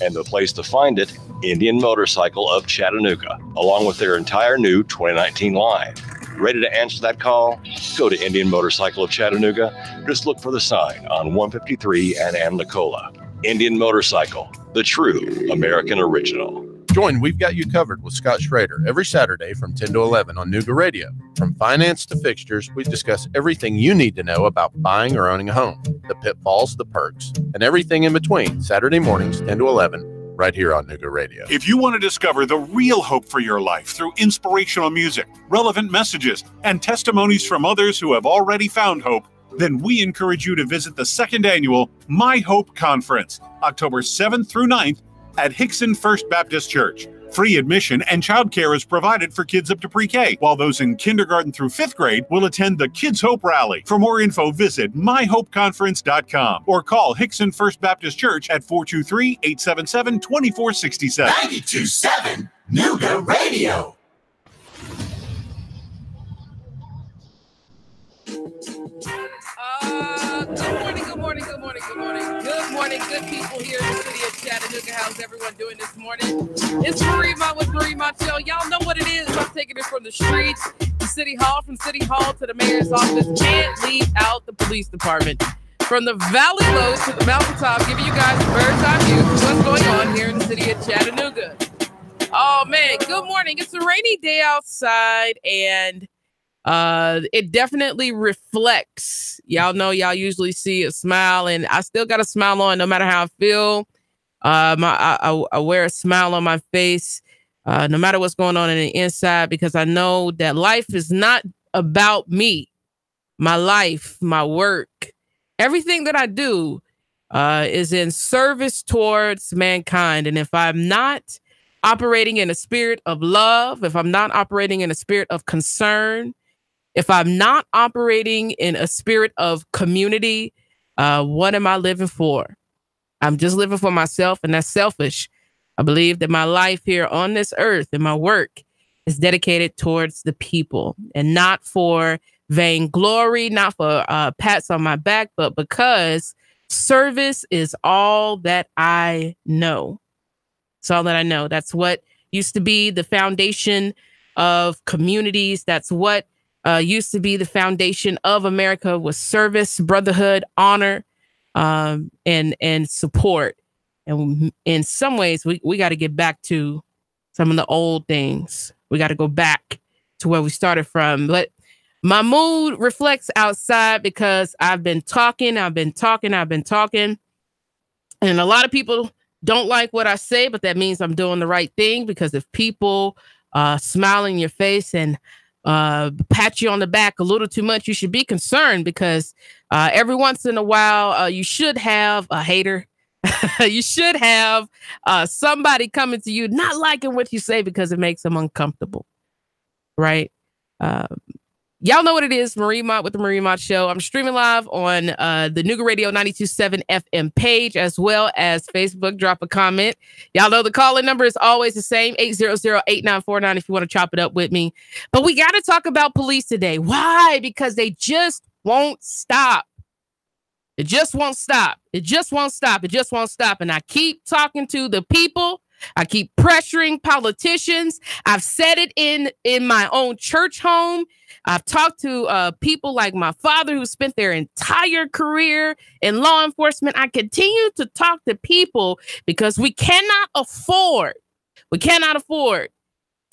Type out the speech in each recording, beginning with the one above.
And the place to find it, Indian Motorcycle of Chattanooga, along with their entire new 2019 line. Ready to answer that call? Go to Indian Motorcycle of Chattanooga. Just look for the sign on 153 and Nicola. Indian Motorcycle, the true American original. Join We've Got You Covered with Scott Schrader every Saturday from 10 to 11 on Nooga Radio. From finance to fixtures, we discuss everything you need to know about buying or owning a home, the pitfalls, the perks, and everything in between. Saturday mornings, 10 to 11, right here on Nooga Radio. If you want to discover the real hope for your life through inspirational music, relevant messages, and testimonies from others who have already found hope, then we encourage you to visit the second annual My Hope Conference, October 7th through 9th, at Hickson First Baptist Church. Free admission and childcare is provided for kids up to pre-K, while those in kindergarten through 5th grade will attend the Kids Hope Rally. For more info, visit myhopeconference.com or call Hickson First Baptist Church at 423-877-2467. 92.7 Nooga Radio. Good morning, good people here in the city of Chattanooga. How's everyone doing this morning? It's Marie Mott with Marie Mott Show. Y'all know what it is. I'm taking it from the streets to City Hall, from City Hall to the mayor's office. Can't leave out the police department. From the valley low to the mountaintop, giving you guys a bird's eye view of what's going on here in the city of Chattanooga. Oh, man, good morning. It's a rainy day outside, and it definitely reflects. Y'all know y'all usually see a smile, and I still got a smile on no matter how I feel. I wear a smile on my face no matter what's going on in the inside, because I know that life is not about me. My life, my work, everything that I do is in service towards mankind. And if I'm not operating in a spirit of love, if I'm not operating in a spirit of concern, if I'm not operating in a spirit of community, what am I living for? I'm just living for myself, and that's selfish. I believe that my life here on this earth and my work is dedicated towards the people, and not for vainglory, not for pats on my back, but because service is all that I know. It's all that I know. That's what used to be the foundation of communities. That's what used to be the foundation of America, was service, brotherhood, honor, and support. And in some ways, we got to get back to some of the old things. We got to go back to where we started from. But my mood reflects outside because I've been talking. And a lot of people don't like what I say, but that means I'm doing the right thing, because if people smile in your face and pat you on the back a little too much, you should be concerned, because every once in a while you should have a hater. You should have somebody coming to you not liking what you say because it makes them uncomfortable, right? Y'all know what it is. Marie Mott with the Marie Mott Show. I'm streaming live on the Nooga Radio 92.7 FM page, as well as Facebook. Drop a comment. Y'all know the call-in number is always the same, 800-8949, if you want to chop it up with me. But we got to talk about police today. Why? Because they just won't stop. It just won't stop. It just won't stop. It just won't stop. And I keep talking to the people. I keep pressuring politicians. I've said it in my own church home. I've talked to people like my father, who spent their entire career in law enforcement. I continue to talk to people because we cannot afford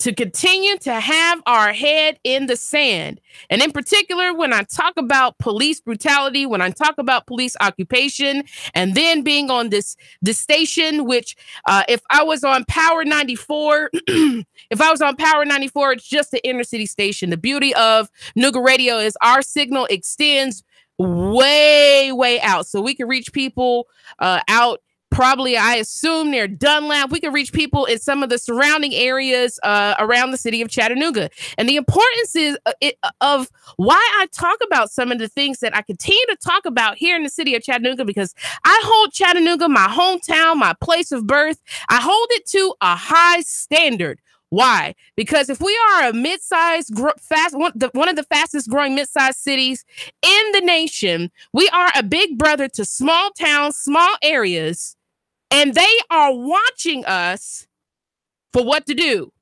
to continue to have our head in the sand. And in particular, when I talk about police brutality, when I talk about police occupation, and then being on this station, which if I was on Power 94, it's just the inner city station. The beauty of Nooga Radio is our signal extends way, way out. So we can reach people out. Probably, I assume, near Dunlap. We can reach people in some of the surrounding areas around the city of Chattanooga. And the importance of why I talk about some of the things that I continue to talk about here in the city of Chattanooga, because I hold Chattanooga, my hometown, my place of birth, I hold it to a high standard. Why? Because if we are a mid-sized, one of the fastest growing mid-sized cities in the nation, we are a big brother to small towns, small areas, And they are watching us for what to do.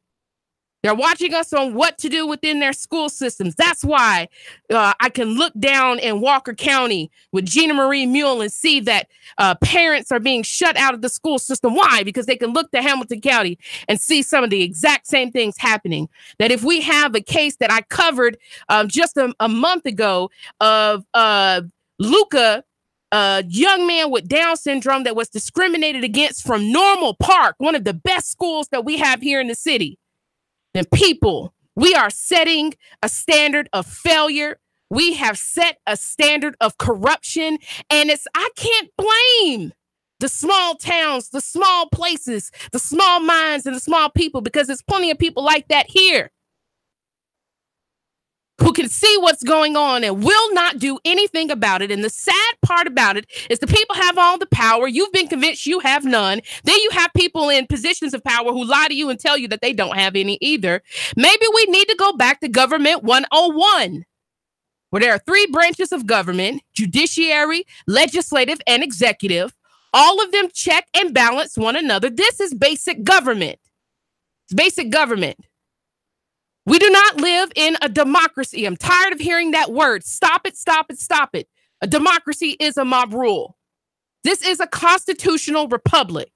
They're watching us on what to do within their school systems. That's why I can look down in Walker County with Gina Marie Mule and see that parents are being shut out of the school system. Why? Because they can look to Hamilton County and see some of the exact same things happening. That if we have a case that I covered just a month ago of Luca, a young man with Down syndrome that was discriminated against from Normal Park, one of the best schools that we have here in the city. And people, we are setting a standard of failure. We have set a standard of corruption. And I can't blame the small towns, the small places, the small minds, and the small people, because there's plenty of people like that here who can see what's going on and will not do anything about it. And the sad part about it is the people have all the power. You've been convinced you have none. Then you have people in positions of power who lie to you and tell you that they don't have any either. Maybe we need to go back to Government 101, where there are 3 branches of government: judiciary, legislative, and executive. All of them check and balance one another. This is basic government. It's basic government. We do not live in a democracy. I'm tired of hearing that word. Stop it, stop it, stop it. A democracy is a mob rule. This is a constitutional republic.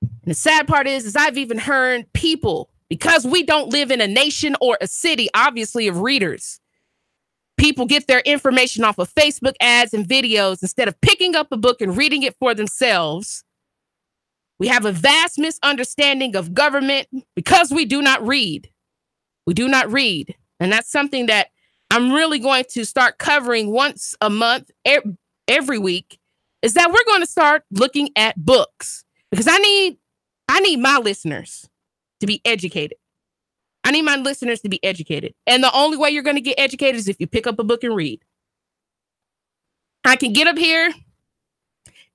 And the sad part is I've even heard people, because we don't live in a nation or a city, obviously, of readers. People get their information off of Facebook ads and videos instead of picking up a book and reading it for themselves. We have a vast misunderstanding of government because we do not read. We do not read. And that's something that I'm really going to start covering once a month, every week, is that we're going to start looking at books, because I need my listeners to be educated. I need my listeners to be educated. And the only way you're going to get educated is if you pick up a book and read. I can get up here,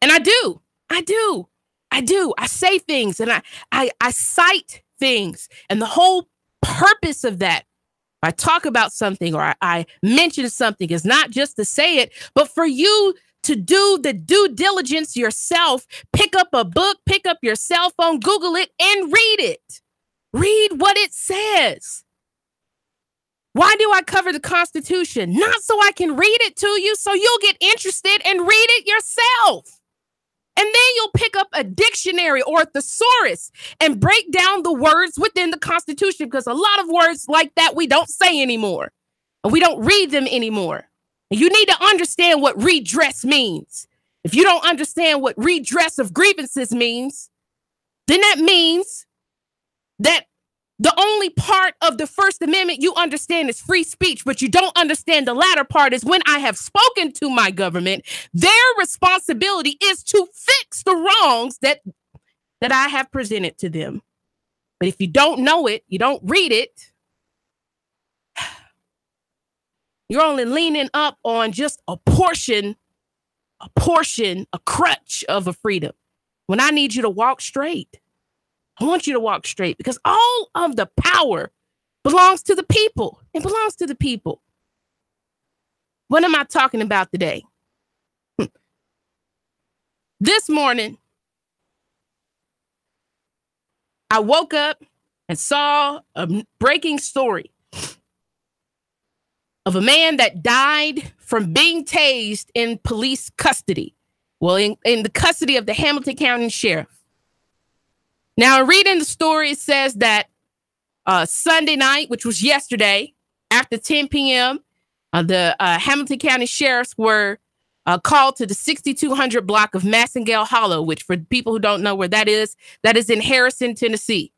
and I do. I say things, and I cite things, and the whole purpose of that, I talk about something or I mention something, is not just to say it, but for you to do the due diligence yourself. Pick up a book, pick up your cell phone, Google it, and read it. Read what it says. Why do I cover the Constitution? Not so I can read it to you, so you'll get interested and read it yourself. And then you'll pick up a dictionary or a thesaurus and break down the words within the Constitution, because a lot of words like that we don't say anymore, and we don't read them anymore. And you need to understand what redress means. If you don't understand what redress of grievances means, then that means that the only part of the First Amendment you understand is free speech, but you don't understand the latter part is when I have spoken to my government, their responsibility is to fix the wrongs that I have presented to them. But if you don't know it, you don't read it, you're only leaning up on just a portion, a crutch of a freedom, when I need you to walk straight. I want you to walk straight, because all of the power belongs to the people. It belongs to the people. What am I talking about today? This morning, I woke up and saw a breaking story of a man that died from being tased in police custody. Well, in the custody of the Hamilton County Sheriff. Now, reading the story, it says that Sunday night, which was yesterday, after 10 p.m., the Hamilton County Sheriffs were called to the 6200 block of Massengale Hollow, which, for people who don't know where that is in Harrison, Tennessee.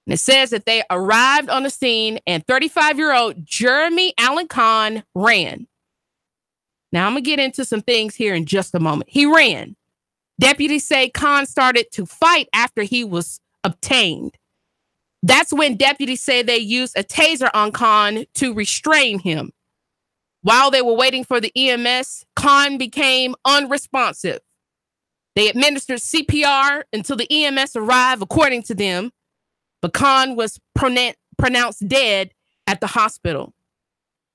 And it says that they arrived on the scene, and 35-year-old Jeremy Allen Kahn ran. Now, I'm going to get into some things here in just a moment. He ran. Deputies say Kahn started to fight after he was obtained. That's when deputies say they used a taser on Kahn to restrain him. While they were waiting for the EMS, Kahn became unresponsive. They administered CPR until the EMS arrived, according to them, but Kahn was pronounced dead at the hospital.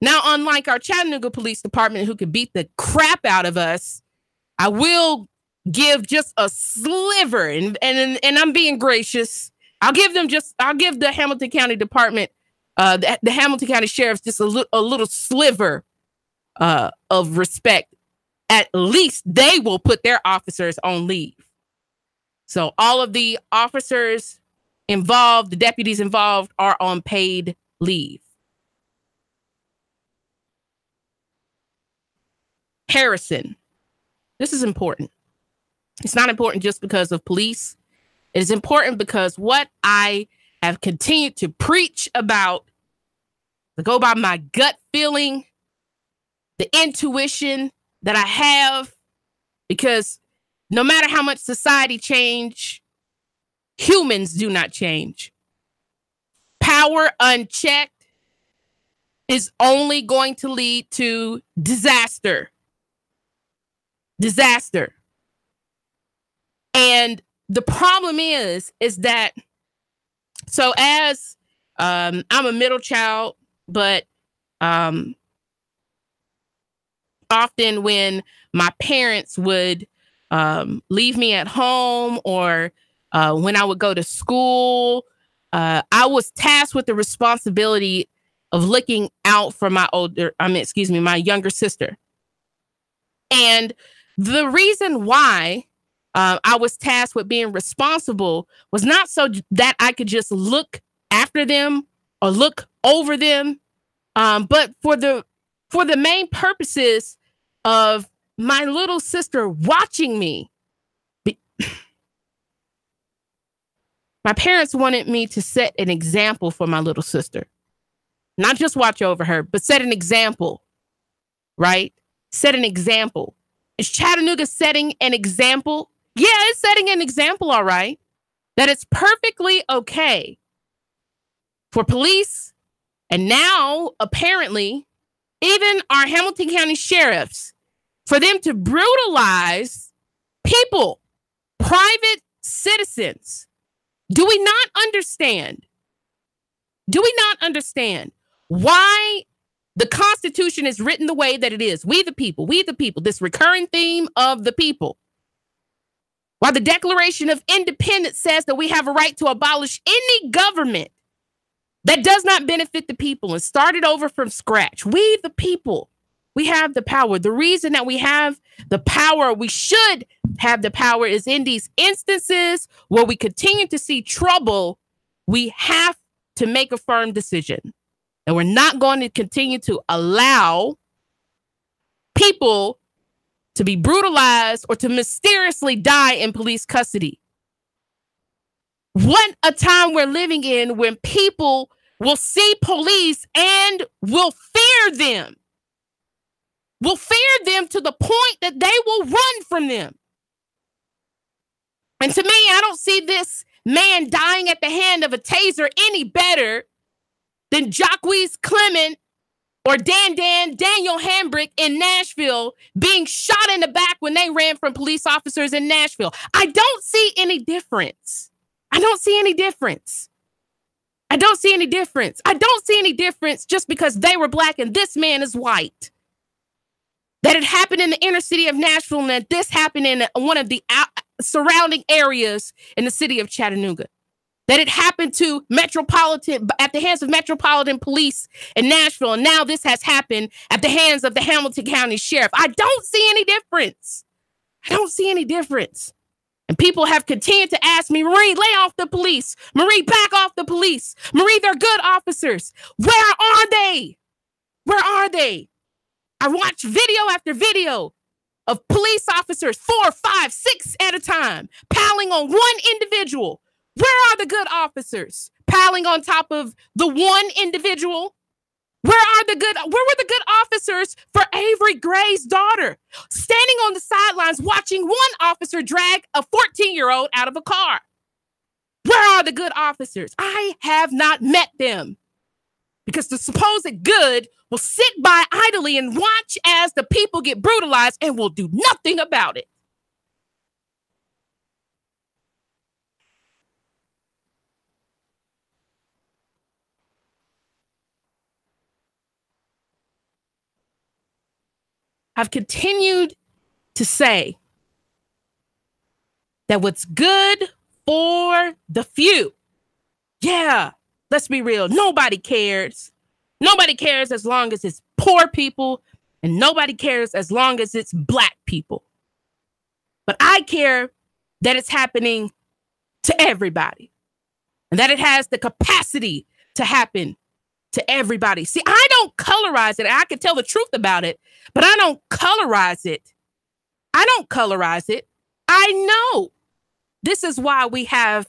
Now, unlike our Chattanooga Police Department, who could beat the crap out of us, I will give just a sliver, and I'm being gracious. I'll give the Hamilton County Department, the Hamilton County Sheriff's just a little sliver of respect. At least they will put their officers on leave. So all of the officers involved, the deputies involved, are on paid leave. Harrison. This is important. It's not important just because of police. It is important because what I have continued to preach about, to go by my gut feeling, the intuition that I have, because no matter how much society change, humans do not change. Power unchecked is only going to lead to disaster. Disaster. And the problem is that, so as I'm a middle child, but often when my parents would leave me at home, or when I would go to school, I was tasked with the responsibility of looking out for my younger sister. And the reason why I was tasked with being responsible was not so that I could just look after them or look over them, but for the main purposes of my little sister watching me. My parents wanted me to set an example for my little sister. Not just watch over her, but set an example, right? Set an example. Is Chattanooga setting an example? Yeah, it's setting an example, all right. That it's perfectly okay for police, and now apparently even our Hamilton County sheriffs, for them to brutalize people, private citizens. Do we not understand? Do we not understand why the Constitution is written the way that it is? We the people, this recurring theme of the people. While the Declaration of Independence says that we have a right to abolish any government that does not benefit the people and start it over from scratch. We the people, we have the power. The reason that we have the power, we should have the power, is in these instances where we continue to see trouble, we have to make a firm decision. And we're not going to continue to allow people to be brutalized or to mysteriously die in police custody. What a time we're living in when people will see police and will fear them. Will fear them to the point that they will run from them. And to me, I don't see this man dying at the hand of a taser any better than Jacquees Clement or Daniel Hambrick in Nashville being shot in the back when they ran from police officers in Nashville. I don't see any difference. I don't see any difference. I don't see any difference. I don't see any difference just because they were black and this man is white. That it happened in the inner city of Nashville and that this happened in one of the surrounding areas in the city of Chattanooga. That it happened at the hands of Metropolitan Police in Nashville. And now this has happened at the hands of the Hamilton County Sheriff. I don't see any difference. I don't see any difference. And people have continued to ask me, Marie, lay off the police. Marie, back off the police. Marie, they're good officers. Where are they? Where are they? I watch video after video of police officers, 4, 5, 6 at a time, piling on one individual. Where are the good officers? Piling on top of the one individual. Where were the good officers for Avery Gray's daughter? Standing on the sidelines watching one officer drag a 14-year-old out of a car. Where are the good officers? I have not met them. Because the supposed good will sit by idly and watch as the people get brutalized and will do nothing about it. I've continued to say that what's good for the few. Yeah, let's be real. Nobody cares. Nobody cares as long as it's poor people, and nobody cares as long as it's Black people. But I care that it's happening to everybody and that it has the capacity to happen to everybody. See, I don't colorize it. I can tell the truth about it, but I don't colorize it. I don't colorize it. I know this is why we have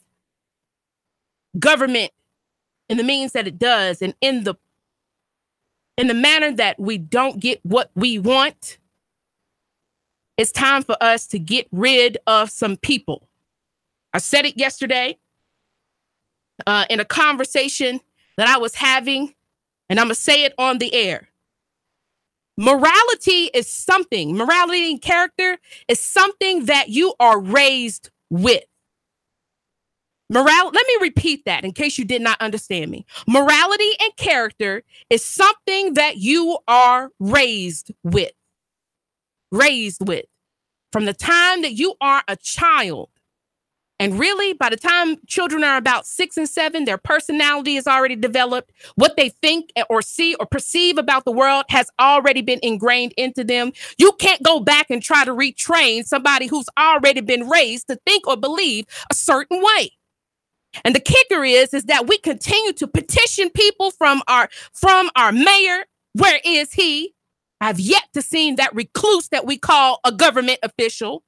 government in the means that it does, and in the manner that we don't get what we want. It's time for us to get rid of some people. I said it yesterday in a conversation that I was having, and I'm going to say it on the air. Morality is something, morality and character is something that you are raised with. Let me repeat that in case you did not understand me. Morality and character is something that you are raised with. Raised with. From the time that you are a child. And really, by the time children are about 6 and 7, their personality is already developed. What they think or see or perceive about the world has already been ingrained into them. You can't go back and try to retrain somebody who's already been raised to think or believe a certain way. And the kicker is that we continue to petition people from our mayor. Where is he? I've yet to see that recluse that we call a government official.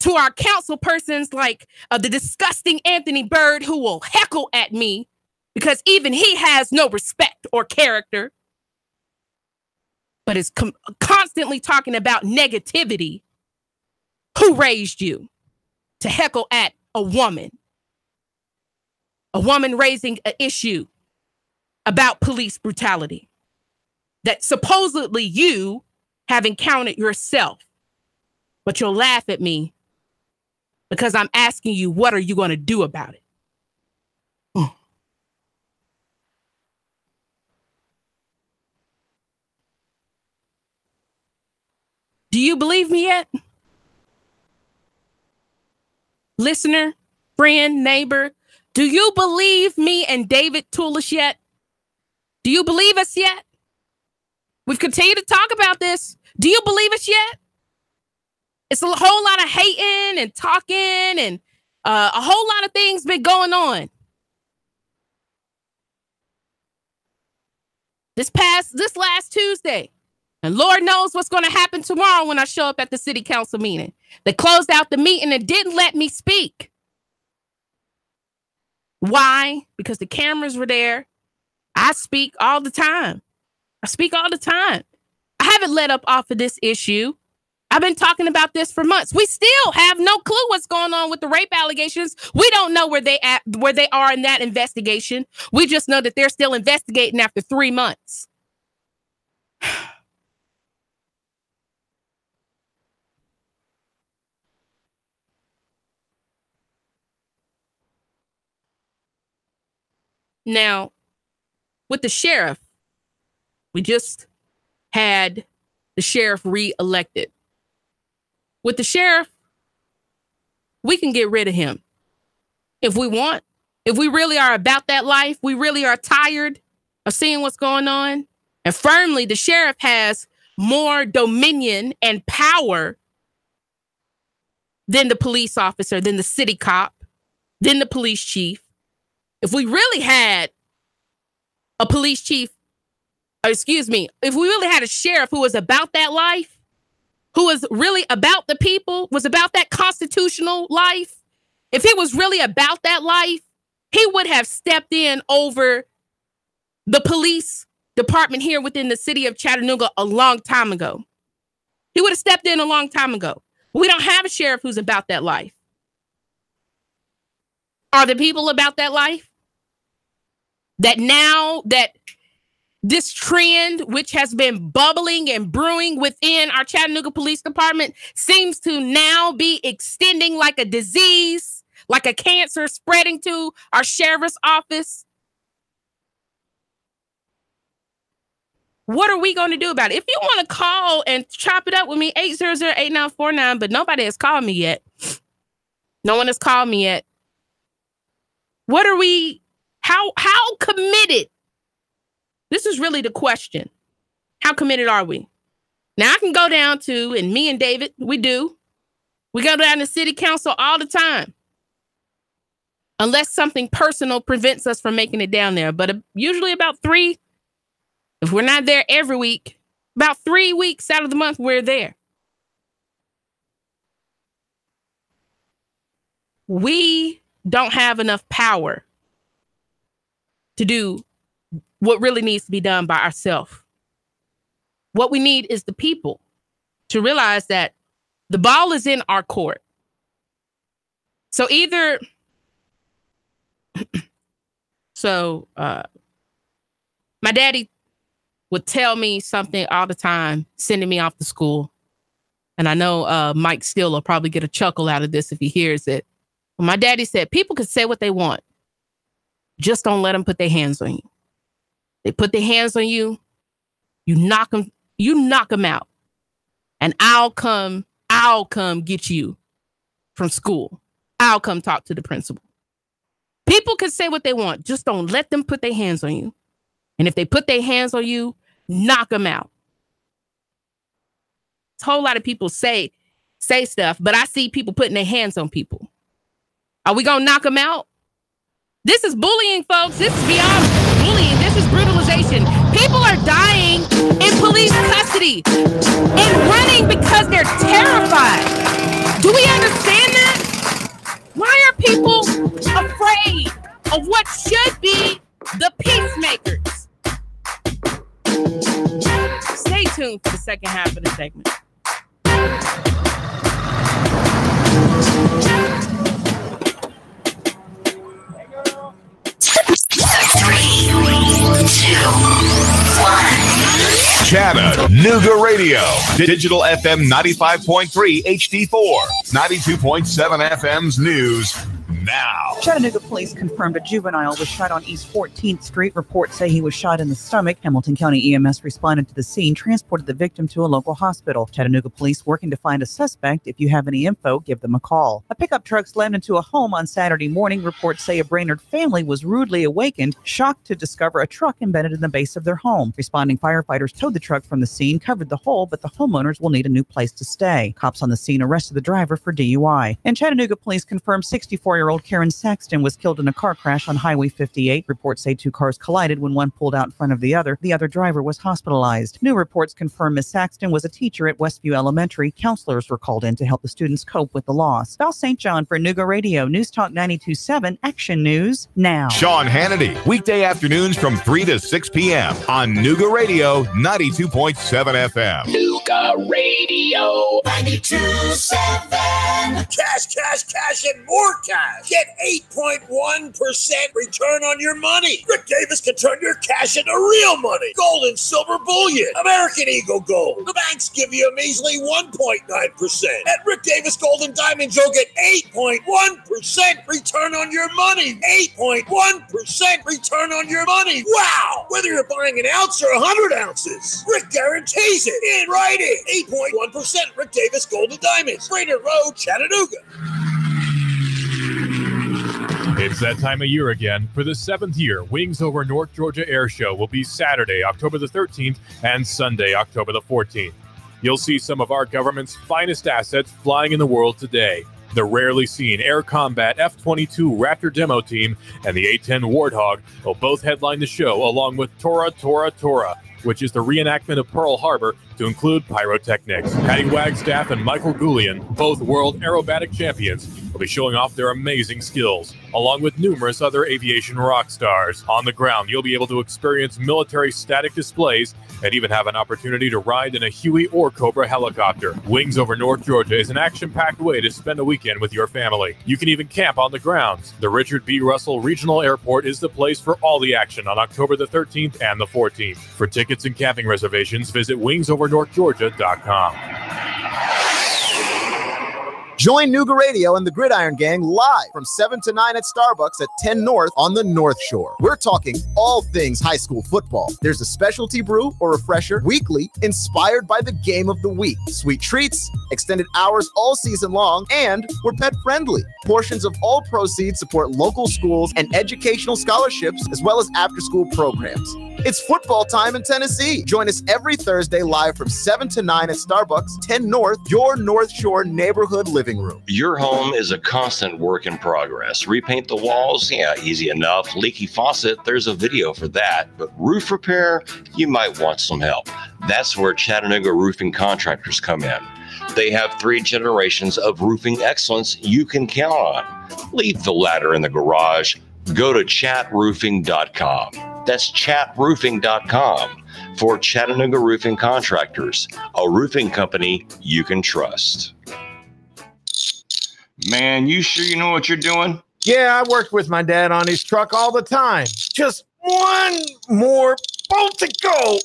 To our council persons like the disgusting Anthony Byrd, who will heckle at me because even he has no respect or character, but is constantly talking about negativity. Who raised you to heckle at a woman? A woman raising an issue about police brutality that supposedly you have encountered yourself, but you'll laugh at me because I'm asking you, what are you going to do about it? Do you believe me yet? Listener, friend, neighbor, do you believe me and David Tulish yet? Do you believe us yet? We've continued to talk about this. Do you believe us yet? It's a whole lot of hating and talking and a whole lot of things been going on. This last Tuesday, and Lord knows what's going to happen tomorrow when I show up at the city council meeting. They closed out the meeting and didn't let me speak. Why? Because the cameras were there. I speak all the time. I haven't let up off of this issue. I've been talking about this for months. We still have no clue what's going on with the rape allegations. We don't know where they are in that investigation. We just know that they're still investigating after 3 months. Now, with the sheriff, we just had the sheriff re-elected. With the sheriff, we can get rid of him if we want. If we really are about that life, we really are tired of seeing what's going on. And firmly, the sheriff has more dominion and power than the police officer, than the city cop, than the police chief. If we really had a police chief, if we really had a sheriff who was about that life, who was really about the people, was about that constitutional life, if he was really about that life, he would have stepped in over the police department here within the city of Chattanooga a long time ago. He would have stepped in a long time ago. We don't have a sheriff who's about that life. Are the people about that life? That now that this trend, which has been bubbling and brewing within our Chattanooga Police Department, seems to now be extending like a disease, like a cancer spreading to our sheriff's office. What are we going to do about it? If you want to call and chop it up with me, 800-8949, but nobody has called me yet. No one has called me yet. What are we, how committed? This is really the question. How committed are we? Now I can go down to, and me and David, we go down to city council all the time. Unless something personal prevents us from making it down there. But usually about 3, if we're not there every week, about 3 weeks out of the month, we're there. We don't have enough power to do what really needs to be done by ourselves. What we need is the people to realize that the ball is in our court. So either, my daddy would tell me something all the time, sending me off to school. And I know Mike Steele will probably get a chuckle out of this if he hears it. Well, my daddy said, people can say what they want. Just don't let them put their hands on you. They put their hands on you, you knock them out. And I'll come get you from school. I'll come talk to the principal. People can say what they want. Just don't let them put their hands on you. And if they put their hands on you, knock them out. A whole lot of people say stuff, but I see people putting their hands on people. Are we going to knock them out? This is bullying, folks. This is beyond bullying. This is brutalization. People are dying in police custody and running because they're terrified. Do we understand that? Why are people afraid of what should be the peacemakers? Stay tuned for the second half of the segment. Chattanooga Radio. Digital FM 95.3 HD4. 92.7 FM's news now. Chattanooga police confirmed a juvenile was shot on East 14th Street. Reports say he was shot in the stomach. Hamilton County EMS responded to the scene, transported the victim to a local hospital. Chattanooga police working to find a suspect. If you have any info, give them a call. A pickup truck slammed into a home on Saturday morning. Reports say a Brainerd family was rudely awakened, shocked to discover a truck embedded in the base of their home. Responding firefighters towed the truck from the scene, covered the hole, but the homeowners will need a new place to stay. Cops on the scene arrested the driver for DUI. And Chattanooga police confirmed 64-year-old Karen Saxton was killed in a car crash on Highway 58. Reports say 2 cars collided when one pulled out in front of the other. The other driver was hospitalized. New reports confirm Ms. Saxton was a teacher at Westview Elementary. Counselors were called in to help the students cope with the loss. Val St. John for Nooga Radio, News Talk 92.7, Action News now. Sean Hannity, weekday afternoons from 3 to 6 p.m. on Nooga Radio 92.7 FM. Nooga Radio 92.7. Cash, and more cash. Get 8.1% return on your money. Rick Davis can turn your cash into real money. Gold and silver bullion. American Eagle Gold. The banks give you a measly 1.9%. At Rick Davis Gold and Diamonds, you'll get 8.1% return on your money. 8.1% return on your money. Wow! Whether you're buying an ounce or 100 ounces, Rick guarantees it in writing. 8.1% Rick Davis Gold and Diamonds. Brainerd Road, Chattanooga. It's that time of year again. For the 7th year, Wings Over North Georgia Air Show will be Saturday, October the 13th, and Sunday, October the 14th. You'll see some of our government's finest assets flying in the world today. The rarely seen Air Combat F-22 Raptor demo team and the A-10 Warthog will both headline the show, along with Tora, which is the reenactment of Pearl Harbor, to include pyrotechnics. Patty Wagstaff and Michael Goulian, both world aerobatic champions, will be showing off their amazing skills, along with numerous other aviation rock stars. On the ground, you'll be able to experience military static displays and even have an opportunity to ride in a Huey or Cobra helicopter. Wings Over North Georgia is an action-packed way to spend a weekend with your family. You can even camp on the grounds. The Richard B. Russell Regional Airport is the place for all the action on October the 13th and the 14th. For tickets and camping reservations, visit wingsovernorthgeorgia.com. Join Nuga Radio and the Gridiron Gang live from 7 to 9 at Starbucks at 10 North on the North Shore. We're talking all things high school football. There's a specialty brew or refresher weekly inspired by the game of the week. Sweet treats, extended hours all season long, and we're pet friendly. Portions of all proceeds support local schools and educational scholarships, as well as after-school programs. It's football time in Tennessee. Join us every Thursday live from 7 to 9 at Starbucks, 10 North, your North Shore neighborhood living room. Your home is a constant work in progress. Repaint the walls? Yeah, easy enough. Leaky faucet? There's a video for that. But roof repair? You might want some help. That's where Chattanooga Roofing Contractors come in. They have 3 generations of roofing excellence you can count on. Leave the ladder in the garage. Go to chatroofing.com. That's chatroofing.com for Chattanooga Roofing Contractors, a roofing company you can trust. Man, you sure you know what you're doing? Yeah, I worked with my dad on his truck all the time. Just one more bolt to go.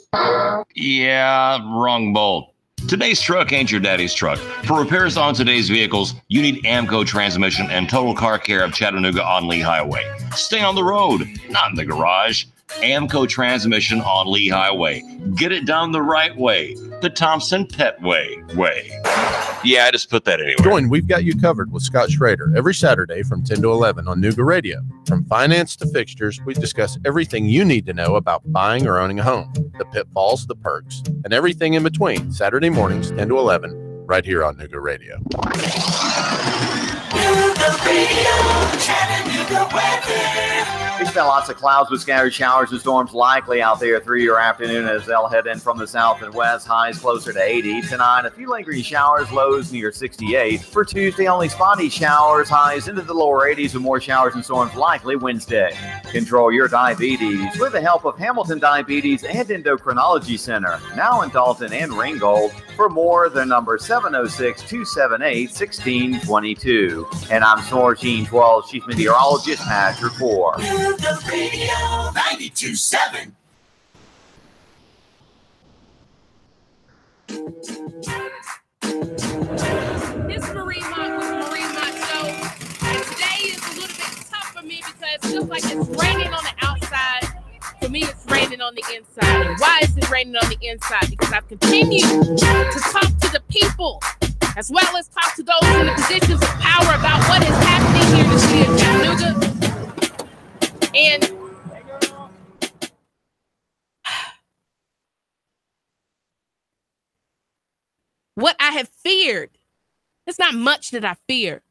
Yeah, wrong bolt. Today's truck ain't your daddy's truck. For repairs on today's vehicles, you need Amco Transmission and Total Car Care of Chattanooga on Lee Highway. Stay on the road, not in the garage. Amco Transmission on Lee Highway. Get it done the right way. The Thompson Pet way. Yeah, I just put that anywhere. Join We've Got You Covered with Scott Schrader every Saturday from 10 to 11 on Nuga Radio. From finance to fixtures, we discuss everything you need to know about buying or owning a home, the pitfalls, the perks, and everything in between. Saturday mornings, 10 to 11, right here on Nuga Radio. Nuga Radio, Chattanooga weather. Expect lots of clouds with scattered showers and storms likely out there through your afternoon as they'll head in from the south and west. Highs closer to 80. Tonight, a few lingering showers, lows near 68. For Tuesday, only spotty showers, highs into the lower 80s with more showers and storms likely Wednesday. Control your diabetes with the help of Hamilton Diabetes and Endocrinology Center. Now in Dalton and Ringgold. For more, the number 706-278-1622. And I'm Snore Jean 12, Chief Meteorologist, Patrick 4. Nuga Radio 92.7. It's Marie Mott with the Marie Mott Show. And today is a little bit tough for me because it feels like it's raining on the outside. For me, it's raining on the inside. And why is it raining on the inside? Because I've continued to talk to the people as well as talk to those in the positions of power about what is happening here in the city of Chattanooga. And what I have feared, it's not much that I fear.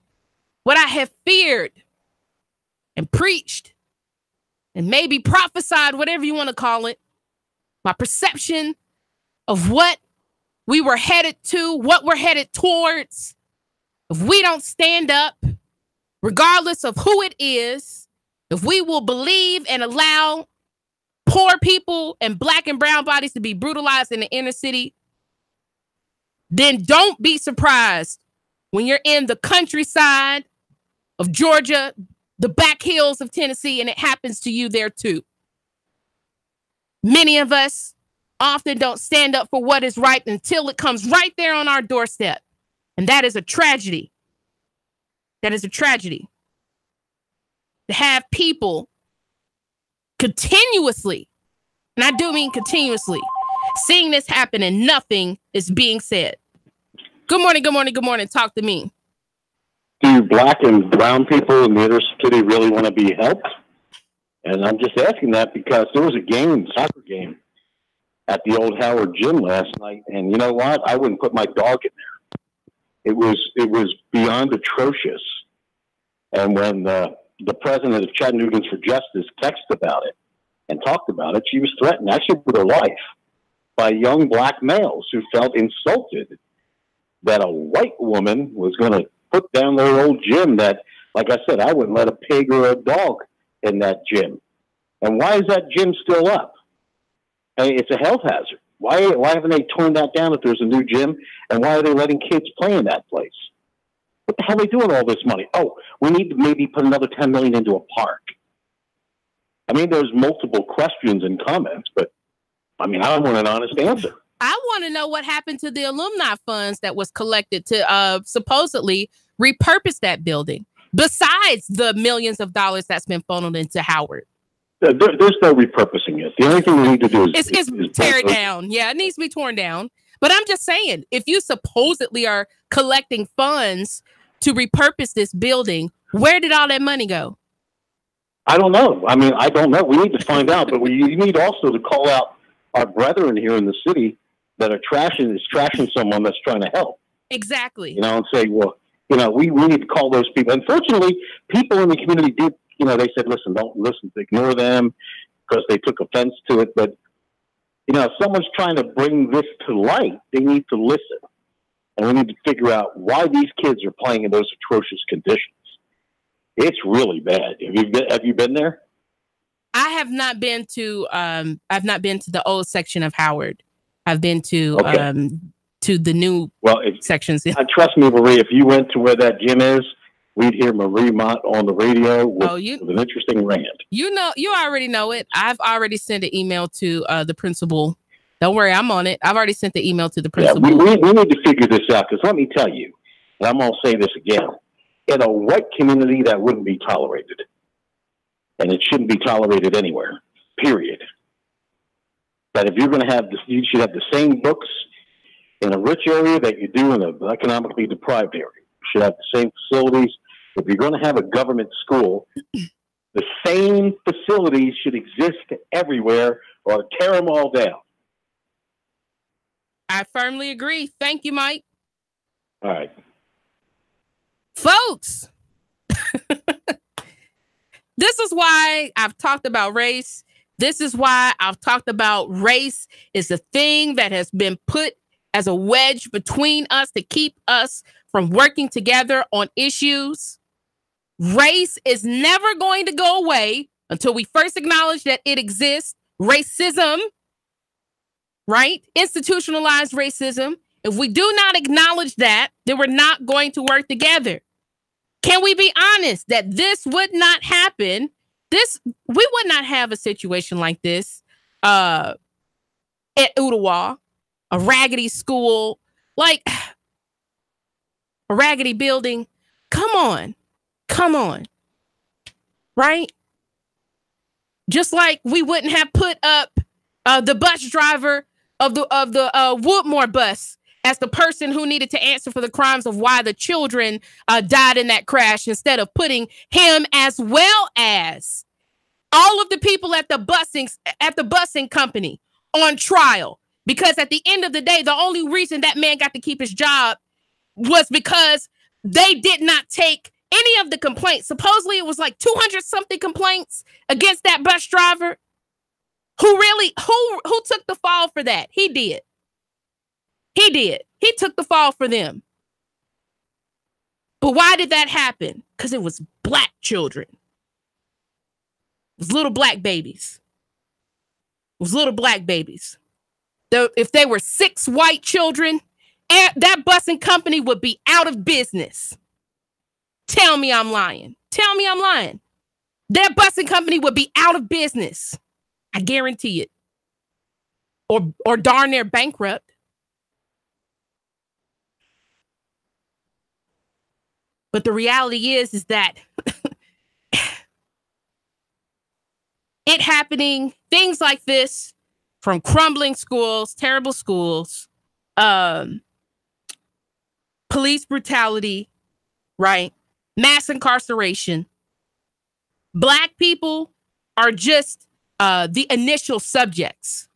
What I have feared and preached and maybe prophesied, whatever you want to call it, my perception of what we were headed to, what we're headed towards, if we don't stand up, regardless of who it is, if we will believe and allow poor people and black and brown bodies to be brutalized in the inner city, then don't be surprised when you're in the countryside of Georgia, the back hills of Tennessee, and it happens to you there too. Many of us often don't stand up for what is right until it comes right there on our doorstep. And that is a tragedy. That is a tragedy. To have people continuously, and I do mean continuously, seeing this happen and nothing is being said. Good morning, good morning, good morning. Talk to me. Do black and brown people in the inner city really want to be helped? And I'm just asking that because there was a soccer game at the old Howard Gym last night, and you know what? I wouldn't put my dog in there. It was beyond atrocious. And when the president of Chattanooga for Justice texted about it and talked about it, she was threatened, actually with her life, by young black males who felt insulted that a white woman was going to put down their old gym that, like I said, I wouldn't let a pig or a dog in that gym. And why is that gym still up? I mean, it's a health hazard. Why haven't they torn that down if there's a new gym? And why are they letting kids play in that place? What the hell are they doing with all this money? Oh, we need to maybe put another $10 million into a park. I mean, there's multiple questions and comments, but I mean, I want an honest answer. I want to know what happened to the alumni funds that was collected to supposedly repurpose that building besides the millions of dollars that's been funneled into Howard? There's no repurposing it. The only thing we need to do is tear it down. Yeah, it needs to be torn down. But I'm just saying, if you supposedly are collecting funds to repurpose this building, where did all that money go? I don't know. I mean, I don't know. We need to find out. But you need also to call out our brethren here in the city that are trashing someone that's trying to help. Exactly. You know, and say, well, you know, we need to call those people. Unfortunately, people in the community did, you know, they said, listen, don't listen, ignore them because they took offense to it. But, you know, if someone's trying to bring this to light, they need to listen. And we need to figure out why these kids are playing in those atrocious conditions. It's really bad. Have you been there? I have not been to the old section of Howard. I've been to the new sections. Trust me, Marie, if you went to where that gym is, we'd hear Marie Mott on the radio with an interesting rant. You already know it. I've already sent an email to the principal. Don't worry, I'm on it. I've already sent the email to the principal. Yeah, we need to figure this out, because let me tell you, and I'm going to say this again, in a white community, that wouldn't be tolerated. And it shouldn't be tolerated anywhere, period. That if you're going to have this, you should have the same books in a rich area that you do in an economically deprived area. You should have the same facilities. If you're going to have a government school, the same facilities should exist everywhere, or tear them all down. I firmly agree. Thank you, Mike. All right. Folks, this is why I've talked about race. This is why I've talked about race is a thing that has been put as a wedge between us to keep us from working together on issues. Race is never going to go away until we first acknowledge that it exists. Racism, right? Institutionalized racism. If we do not acknowledge that, then we're not going to work together. Can we be honest that this would not happen? We would not have a situation like this at Ottawa, a raggedy school, like a raggedy building. Come on. Right? Just like we wouldn't have put up the bus driver of the Woodmore bus as the person who needed to answer for the crimes of why the children died in that crash, instead of putting him as well as all of the people at the busing company on trial. Because at the end of the day, the only reason that man got to keep his job was because they did not take any of the complaints. Supposedly it was like 200 something complaints against that bus driver. Who took the fall for that? He did. He took the fall for them. But why did that happen? Because it was black children. It was little black babies. If they were 6 white children, that busing company would be out of business. Tell me I'm lying. That busing company would be out of business. I guarantee it. Or darn near bankrupt. But the reality is that it happening, things like this, from crumbling schools, terrible schools, police brutality, right? Mass incarceration. Black people are just the initial subjects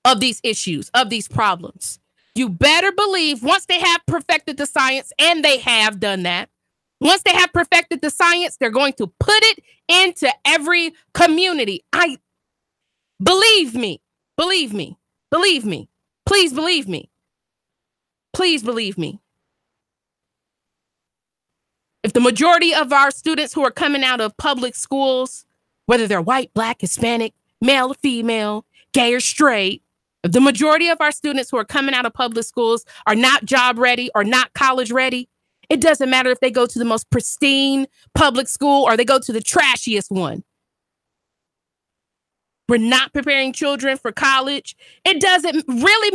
of these issues, of these problems. You better believe once they have perfected the science, and they have done that, once they have perfected the science, they're going to put it into every community. Believe me. Please believe me. If the majority of our students who are coming out of public schools, whether they're white, black, Hispanic, male or female, gay or straight, if the majority of our students who are coming out of public schools are not job ready or not college ready, it doesn't matter if they go to the most pristine public school or they go to the trashiest one. We're not preparing children for college. It doesn't really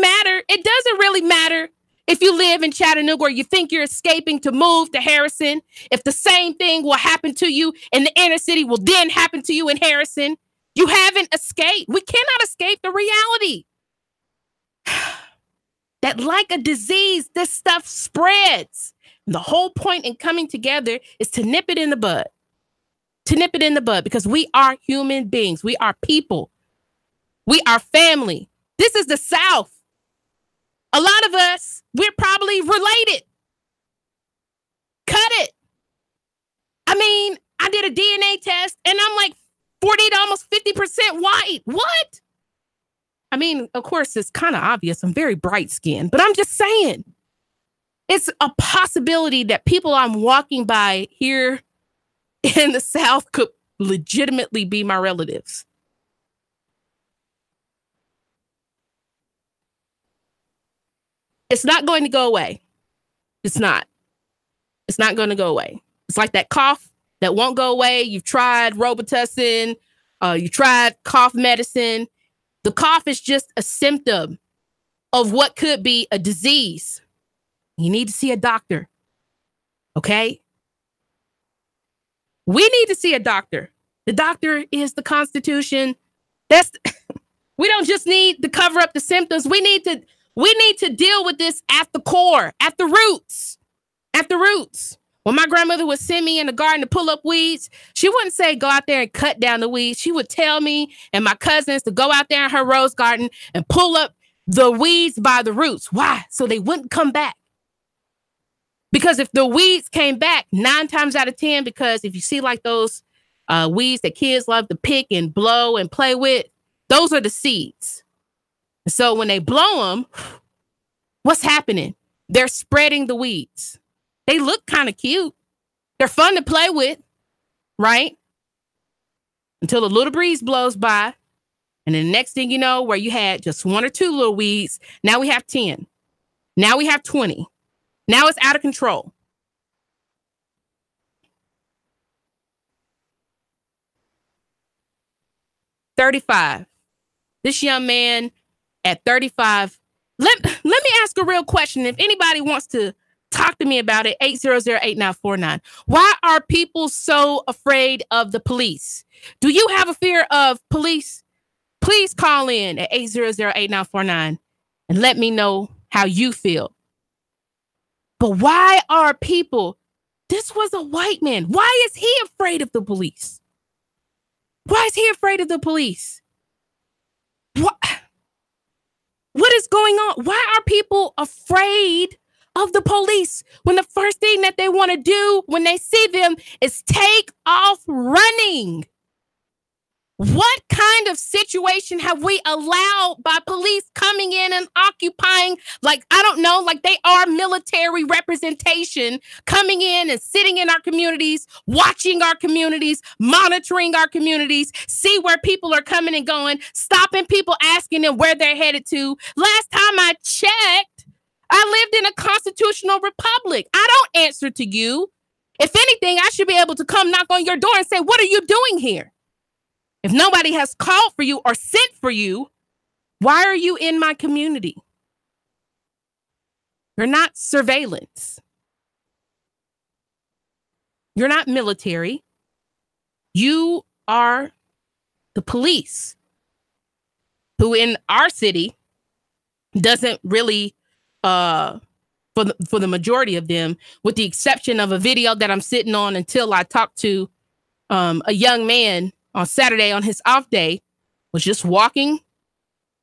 matter. If you live in Chattanooga or you think you're escaping to move to Harrison, if the same thing will happen to you in the inner city will then happen to you in Harrison, you haven't escaped. We cannot escape the reality that like a disease, this stuff spreads. And the whole point in coming together is to nip it in the bud. To nip it in the bud, because we are human beings. We are people. We are family. This is the South. A lot of us, we're probably related. Cut it. I mean, I did a DNA test and I'm like 40 to almost 50% white. What? I mean, of course, it's kind of obvious. I'm very bright skinned, but I'm just saying it's a possibility that people I'm walking by here in the South could legitimately be my relatives. It's not going to go away. It's not. It's not going to go away. It's like that cough that won't go away. You've tried Robitussin. You tried cough medicine. The cough is just a symptom of what could be a disease. You need to see a doctor. Okay? We need to see a doctor. The doctor is the Constitution. We don't just need to cover up the symptoms. We need to deal with this at the core, at the roots. At the roots. When my grandmother would send me in the garden to pull up weeds, she wouldn't say go out there and cut down the weeds. She would tell me and my cousins to go out there in her rose garden and pull up the weeds by the roots. Why? So they wouldn't come back. Because if the weeds came back 9 times out of 10, because if you see like those weeds that kids love to pick and blow and play with, those are the seeds. So when they blow them, what's happening? They're spreading the weeds. They look kind of cute. They're fun to play with, right? Until a little breeze blows by. And then the next thing you know, where you had just 1 or 2 little weeds, now we have 10. Now we have 20. Now it's out of control. $35. This young man at 35. Let me ask a real question. If anybody wants to talk to me about it, 800-8949. Why are people so afraid of the police? Do you have a fear of police? Please call in at 800-8949 and let me know how you feel. But why are people? This was a white man. Why is he afraid of the police? Why is he afraid of the police? What is going on? Why are people afraid of the police when the first thing that they want to do when they see them is take off running? What kind of situation have we allowed by police coming in and occupying, like, I don't know, like they are military representation, coming in and sitting in our communities, watching our communities, monitoring our communities, see where people are coming and going, stopping people, asking them where they're headed to. Last time I checked, I lived in a constitutional republic. I don't answer to you. If anything, I should be able to come knock on your door and say, what are you doing here? If nobody has called for you or sent for you, why are you in my community? You're not surveillance. You're not military. You are the police, who in our city doesn't really, for the majority of them, with the exception of a video that I'm sitting on until I talk to a young man on Saturday on his off day, was just walking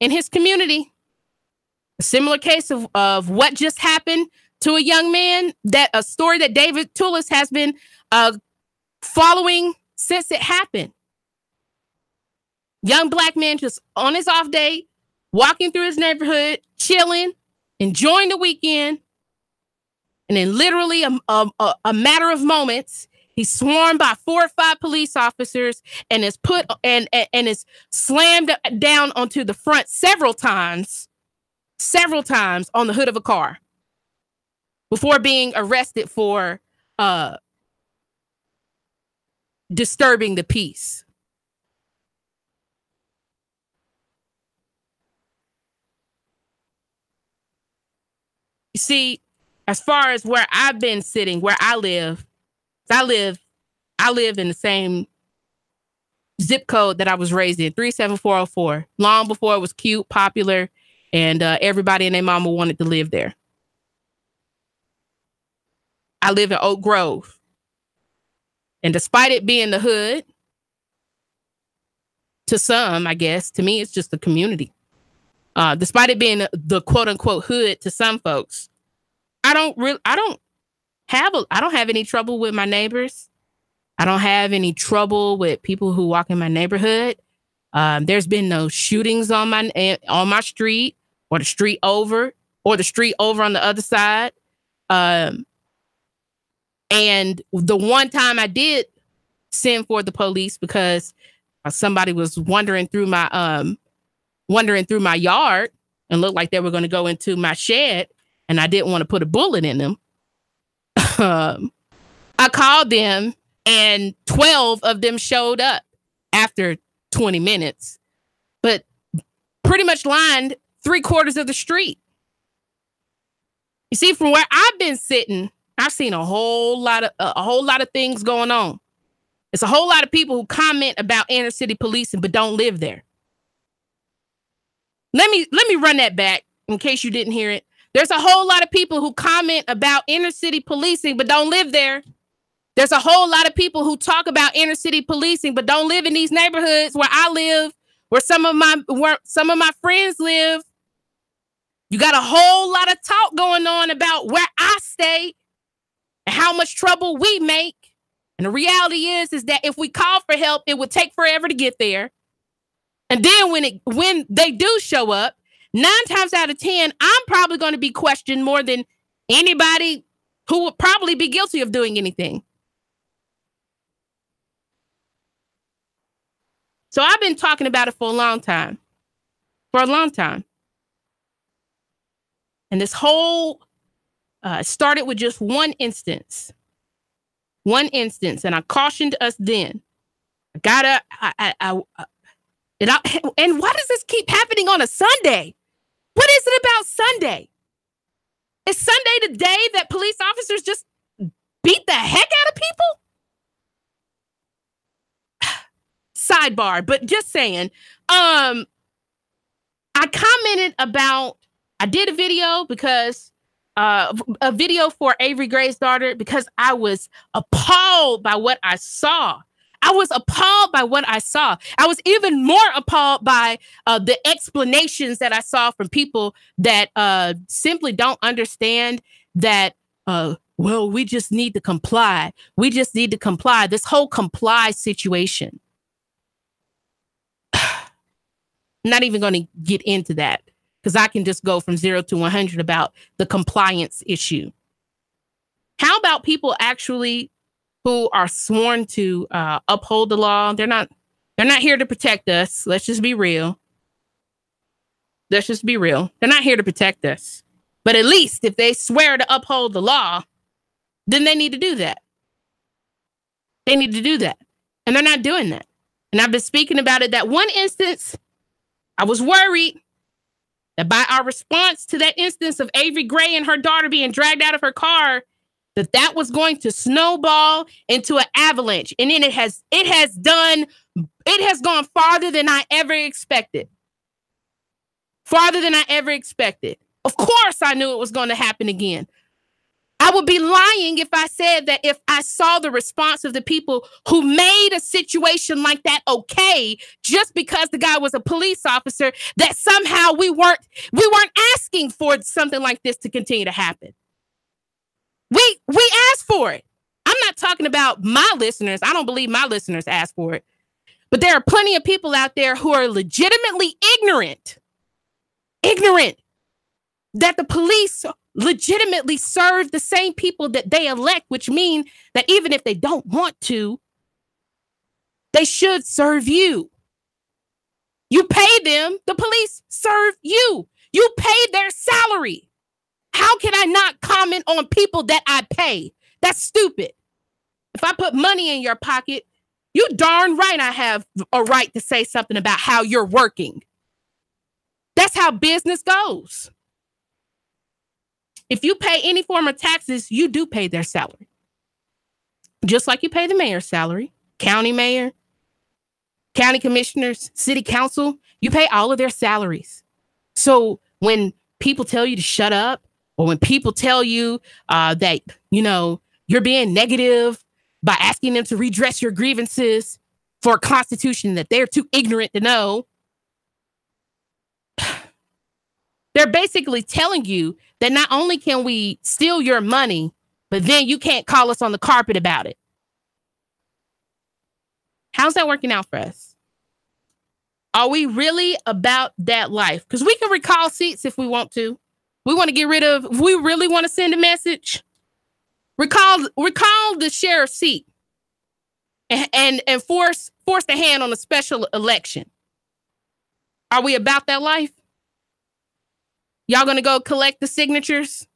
in his community. A similar case of what just happened to a young man, that a story that David Tullis has been following since it happened. Young black man just on his off day, walking through his neighborhood, chilling, enjoying the weekend. And then literally a matter of moments, he's swarmed by 4 or 5 police officers and is put and is slammed down onto the front several times on the hood of a car before being arrested for disturbing the peace. You see, as far as where I've been sitting, where I live in the same zip code that I was raised in, 37404, long before it was cute, popular, and everybody and their mama wanted to live there. I live in Oak Grove. And despite it being the hood, to some, I guess, to me, it's just a community. Despite it being the quote unquote hood to some folks, I don't have any trouble with my neighbors. I don't have any trouble with people who walk in my neighborhood. There's been no shootings on my street or the street over on the other side. And the one time I did send for the police because somebody was wandering through my yard and looked like they were going to go into my shed, and I didn't want to put a bullet in them. I called them, and 12 of them showed up after 20 minutes, but pretty much lined 3/4 of the street. You see, from where I've been sitting, I've seen a whole lot of things going on. It's a whole lot of people who comment about inner city policing but don't live there. Let me run that back in case you didn't hear it. There's a whole lot of people who comment about inner city policing but don't live there. There's a whole lot of people who talk about inner city policing but don't live in these neighborhoods where I live, where some of my friends live. You got a whole lot of talk going on about where I stay and how much trouble we make. And the reality is that if we call for help, it would take forever to get there. And then when they do show up, 9 times out of 10, I'm probably going to be questioned more than anybody who would probably be guilty of doing anything. So I've been talking about it for a long time. And this whole started with just one instance. And I cautioned us then. And why does this keep happening on a Sunday? What is it about Sunday? Is Sunday the day that police officers just beat the heck out of people? Sidebar, but just saying. I commented about, I did a video because a video for Avery Gray's daughter because I was appalled by what I saw. I was even more appalled by the explanations that I saw from people that simply don't understand that, well, we just need to comply. This whole comply situation. I'm not even going to get into that because I can just go from 0 to 100 about the compliance issue. How about people actually who are sworn to uphold the law? They're not here to protect us. Let's just be real. They're not here to protect us. But at least if they swear to uphold the law, then they need to do that. And they're not doing that. And I've been speaking about it. That one instance, I was worried that by our response to that instance of Avery Gray and her daughter being dragged out of her car, that was going to snowball into an avalanche. And then it has gone farther than I ever expected. Of course, I knew it was going to happen again. I would be lying if I said that if I saw the response of the people who made a situation like that okay, just because the guy was a police officer, that somehow we weren't asking for something like this to continue to happen. We asked for it. I'm not talking about my listeners. I don't believe my listeners asked for it. But there are plenty of people out there who are legitimately ignorant that the police legitimately serve the same people that they elect, which means that even if they don't want to, they should serve you. You pay them, the police serve you. You pay their salary. How can I not comment on people that I pay? That's stupid. If I put money in your pocket, you darn right I have a right to say something about how you're working. That's how business goes. If you pay any form of taxes, you do pay their salary. Just like you pay the mayor's salary, county mayor, county commissioners, city council, you pay all of their salaries. So when people tell you to shut up, or when people tell you that, you're being negative by asking them to redress your grievances for a constitution that they're too ignorant to know, they're basically telling you that not only can we steal your money, but then you can't call us on the carpet about it. How's that working out for us? Are we really about that life? Because we can recall seats if we want to. We want to get rid of, if we really want to send a message, recall the sheriff's seat and force the hand on a special election. Are we about that life? Y'all going to go collect the signatures?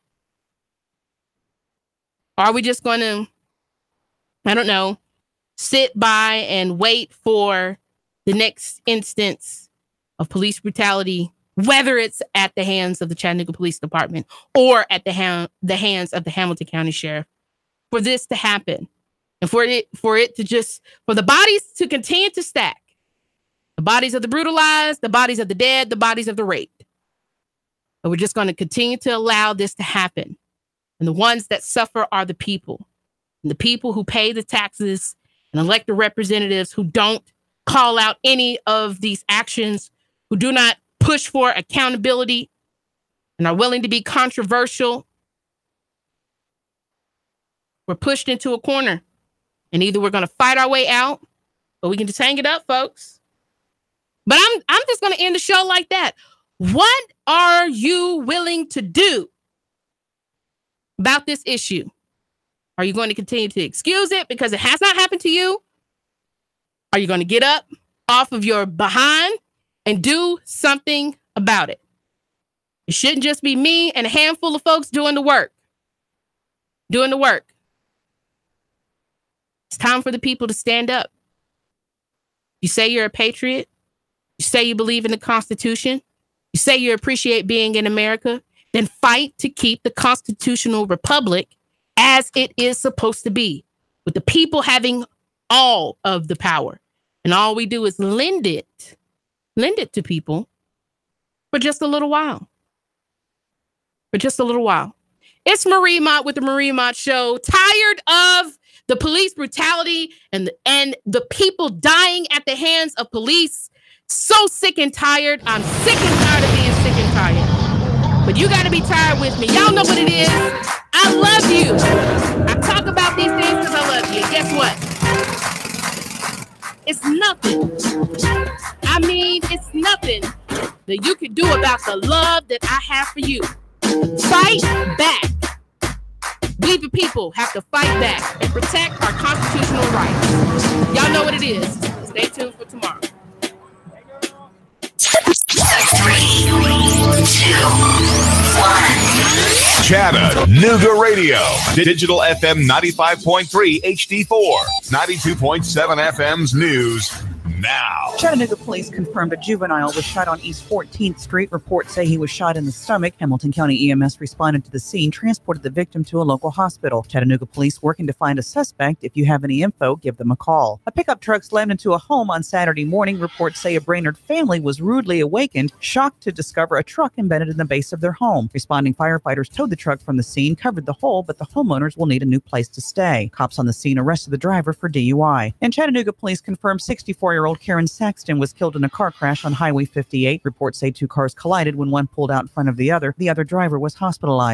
Or are we just going to, I don't know, sit by and wait for the next instance of police brutality, whether it's at the hands of the Chattanooga Police Department or at the hands of the Hamilton County Sheriff, for this to happen and for the bodies to continue to stack, the bodies of the brutalized, the bodies of the dead, the bodies of the raped. But we're just going to continue to allow this to happen. And the ones that suffer are the people, and the people who pay the taxes and elect the representatives who don't call out any of these actions, who do not push for accountability and are willing to be controversial. We're pushed into a corner, and either we're going to fight our way out or we can just hang it up, folks. But I'm just going to end the show like that. What are you willing to do about this issue? Are you going to continue to excuse it because it has not happened to you? Are you going to get up off of your behind and do something about it? It shouldn't just be me and a handful of folks doing the work. It's time for the people to stand up. You say you're a patriot. You say you believe in the Constitution. You say you appreciate being in America. Then fight to keep the constitutional republic as it is supposed to be, with the people having all of the power. And all we do is lend it to people for just a little while. It's Marie Mott with the Marie Mott Show. Tired of the police brutality and the people dying at the hands of police. So sick and tired. I'm sick and tired of being sick and tired. But you got to be tired with me. Y'all know what it is. I love you. I talk about these things because I love you. Guess what? It's nothing. I mean, it's nothing that you can do about the love that I have for you. Fight back. We the people have to fight back and protect our constitutional rights. Y'all know what it is. Stay tuned for tomorrow. 3, 2, 1. Chattanooga Radio. Digital FM 95.3 HD4. 92.7 FM's news now. Chattanooga police confirmed a juvenile was shot on East 14th Street. Reports say he was shot in the stomach. Hamilton County EMS responded to the scene, transported the victim to a local hospital. Chattanooga police working to find a suspect. If you have any info, give them a call. A pickup truck slammed into a home on Saturday morning. Reports say a Brainerd family was rudely awakened, shocked to discover a truck embedded in the base of their home. Responding firefighters towed the truck from the scene, covered the hole, but the homeowners will need a new place to stay. Cops on the scene arrested the driver for DUI. And Chattanooga police confirmed 64-year-old Karen Saxton was killed in a car crash on Highway 58. Reports say two cars collided when one pulled out in front of the other. The other driver was hospitalized.